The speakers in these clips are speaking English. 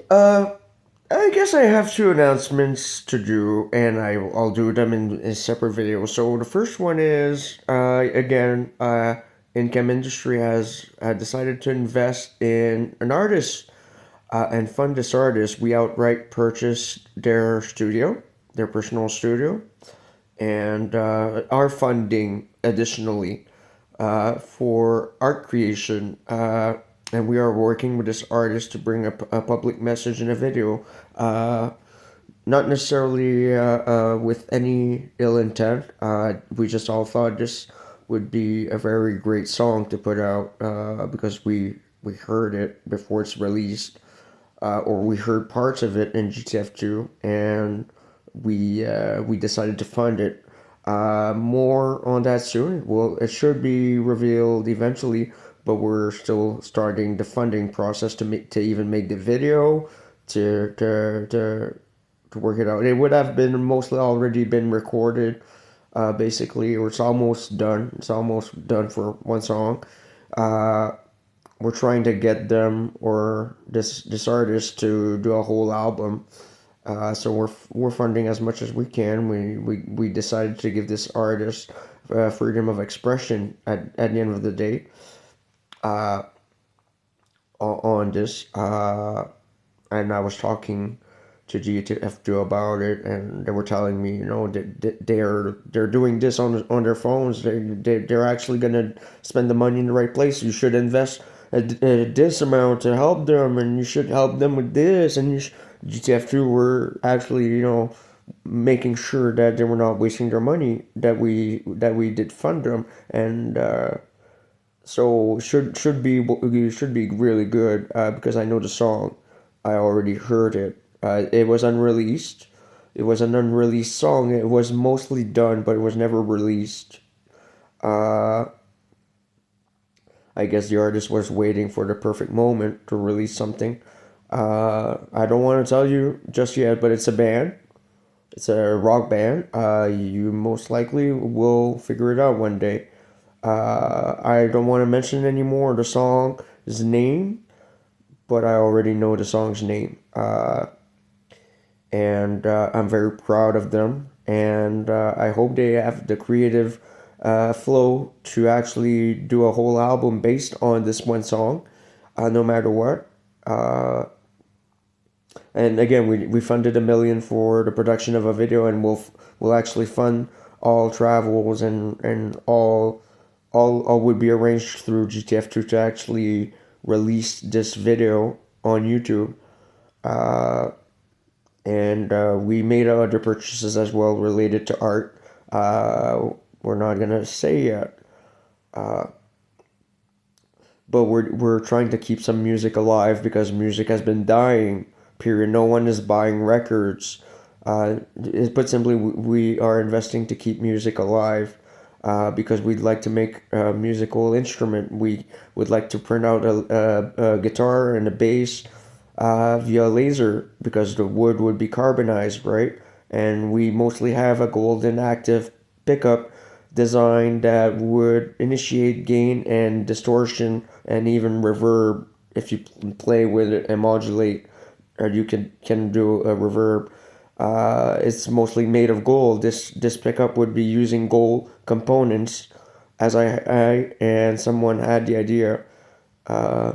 Uh, I guess I have two announcements to do, and I'll do them in separate videos. So the first one is, again, Income Industry has decided to invest in an artist and fund this artist. We outright purchased their studio, their personal studio, and are funding additionally for art creation. And we are working with this artist to bring a public message in a video. Not necessarily with any ill intent. We just all thought this would be a very great song to put out because we heard it before it's released, or we heard parts of it in GTF2, and we decided to fund it. More on that soon. Well, it should be revealed eventually, but we're still starting the funding process to even make the video to work it out. It would have been mostly already been recorded, basically, or it's almost done. It's almost done for one song. Uh, we're trying to get them or this artist to do a whole album. So we're funding as much as we can. We decided to give this artist freedom of expression at the end of the day. Uh, on this, and I was talking to GTF2 about it, and they were telling me, that they're doing this on their phones. They're actually gonna spend the money in the right place. You should invest this amount to help them, and you should help them with this. And GTF2 were actually, making sure that they were not wasting their money. That we did fund them, and so should be really good because I know the song. I already heard it. It was unreleased. It was an unreleased song. It was mostly done, but it was never released. Uh, I guess the artist was waiting for the perfect moment to release something. I don't want to tell you just yet, but it's a band. It's a rock band. You most likely will figure it out one day. I don't want to mention anymore the song's name, but I already know the song's name. And I'm very proud of them. And I hope they have the creative flow to actually do a whole album based on this one song, no matter what. Uh, and again, we funded 1 million for the production of a video, and we'll actually fund all travels and all would be arranged through GTF2 to actually release this video on YouTube. Uh, and we made other purchases as well related to art. We're not gonna say yet, uh, but we're trying to keep some music alive because music has been dying. Period. No one is buying records. Put simply, we are investing to keep music alive. Because we'd like to make a musical instrument. We would like to print out a guitar and a bass via laser because the wood would be carbonized, right? And we mostly have a golden active pickup design that would initiate gain and distortion and even reverb if you play with it and modulate, or you can do a reverb. It's mostly made of gold. This pickup would be using gold components, as I and someone had the idea. Uh,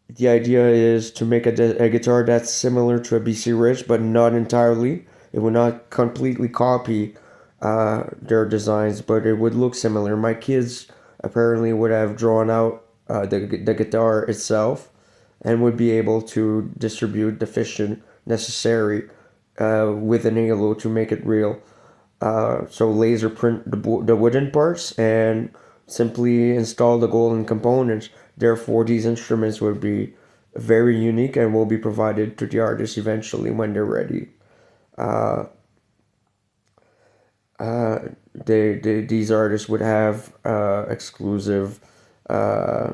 the idea is to make a guitar that's similar to a BC Rich, but not entirely. It would not completely copy their designs, but it would look similar. My kids apparently would have drawn out the guitar itself and would be able to distribute the fission necessary with an halo to make it real. So laser print the wooden parts and simply install the golden components. Therefore, these instruments would be very unique and will be provided to the artists eventually when they're ready. Uh, these artists would have exclusive, uh,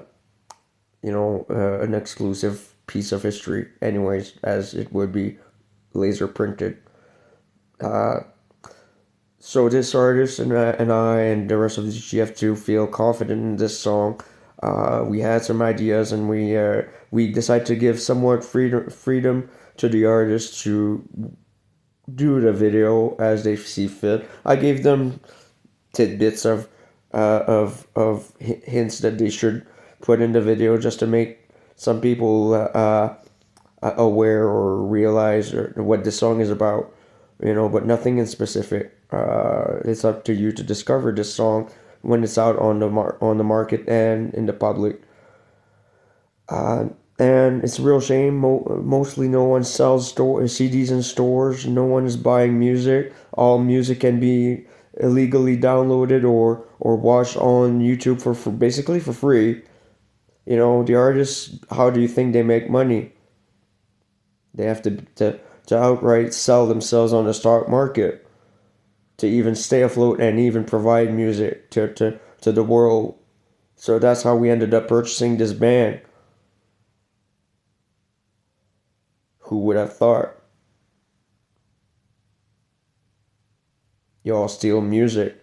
an exclusive piece of history, anyways, as it would be laser printed. Uh, so this artist and I and the rest of the GF2 feel confident in this song. We had some ideas, and we decided to give somewhat freedom to the artists to do the video as they see fit. I gave them tidbits of hints that they should put in the video just to make some people aware or realize or what the song is about, but nothing in specific. It's up to you to discover this song when it's out on on the market and in the public. Uh, and it's a real shame. Mostly, no one sells CDs in stores. No one is buying music. All music can be illegally downloaded or watched on YouTube for basically for free. The artists. How do you think they make money? They have to outright sell themselves on the stock market to even stay afloat and even provide music to the world. So that's how we ended up purchasing this band. Who would have thought? Y'all steal music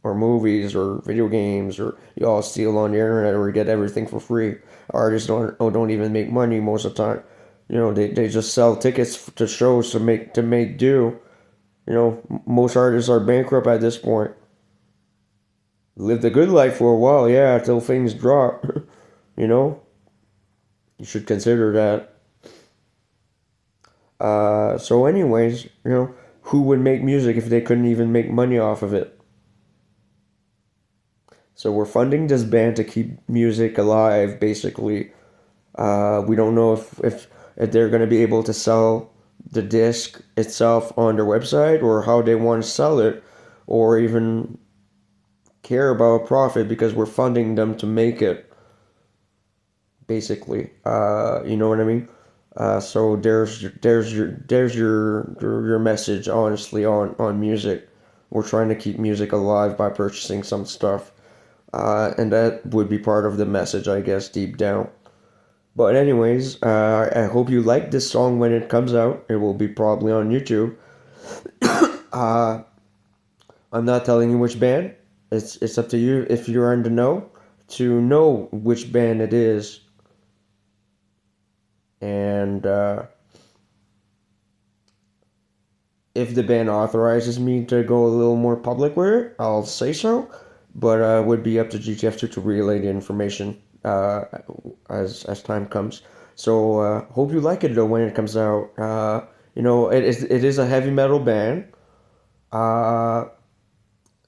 or movies or video games, or y'all steal on the internet or get everything for free. Artists don't even make money most of the time. They just sell tickets to shows to make do. Most artists are bankrupt at this point. Lived a good life for a while, yeah, until things drop. you know, you should consider that. So anyways, who would make music if they couldn't even make money off of it? So we're funding this band to keep music alive, basically. We don't know if they're going to be able to sell the disc itself on their website, or how they want to sell it, or even care about a profit, because we're funding them to make it, basically. You know what I mean? So there's your message, honestly, on music. We're trying to keep music alive by purchasing some stuff, and that would be part of the message, I guess, deep down. But anyways, I hope you like this song when it comes out. It will be probably on YouTube. uh, I'm not telling you which band. It's up to you, if you're in the know, to know which band it is. And if the band authorizes me to go a little more public with it, I'll say so. But it would be up to GTF2 to relay the information as time comes. So hope you like it though when it comes out. It is a heavy metal band uh,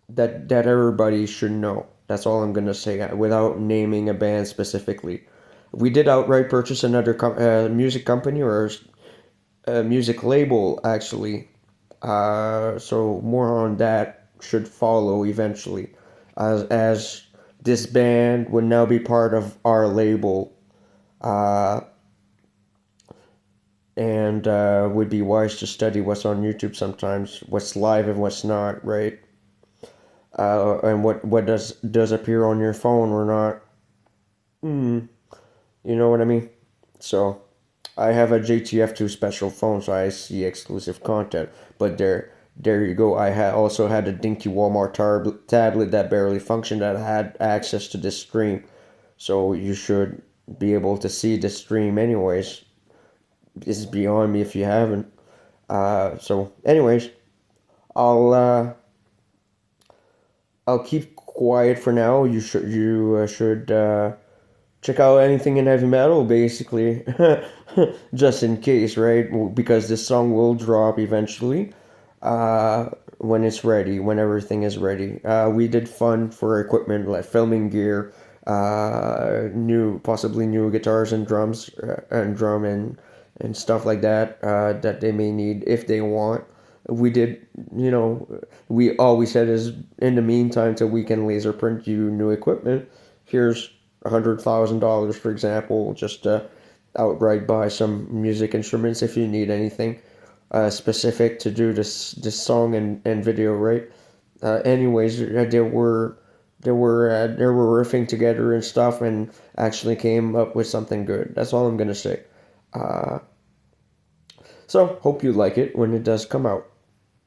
that everybody should know. That's all I'm gonna say, without naming a band specifically. We did outright purchase another music company, or a music label, actually. So more on that should follow eventually, as this band would now be part of our label, uh, and would be wise to study what's on YouTube sometimes, what's live and what's not, right? And what does appear on your phone or not. You know what I mean? So I have a JTF2 special phone, so I see exclusive content. But there you go. I also had a dinky Walmart tablet that barely functioned, that had access to this stream. So you should be able to see the stream anyways. This is beyond me if you haven't. So anyways, I'll uh, I'll keep quiet for now. You should check out anything in heavy metal, basically, just in case, right? Because this song will drop eventually, when it's ready, when everything is ready. We did fund for equipment like filming gear, possibly new guitars and drums, and drum and stuff like that, that they may need if they want. We did, we all we said is, in the meantime, till we can laser print you new equipment, here's $100,000, for example, just to outright buy some music instruments if you need anything specific to do this song and video, right? Anyways, they were riffing together and stuff, and actually came up with something good. That's all I'm gonna say. So hope you like it when it does come out.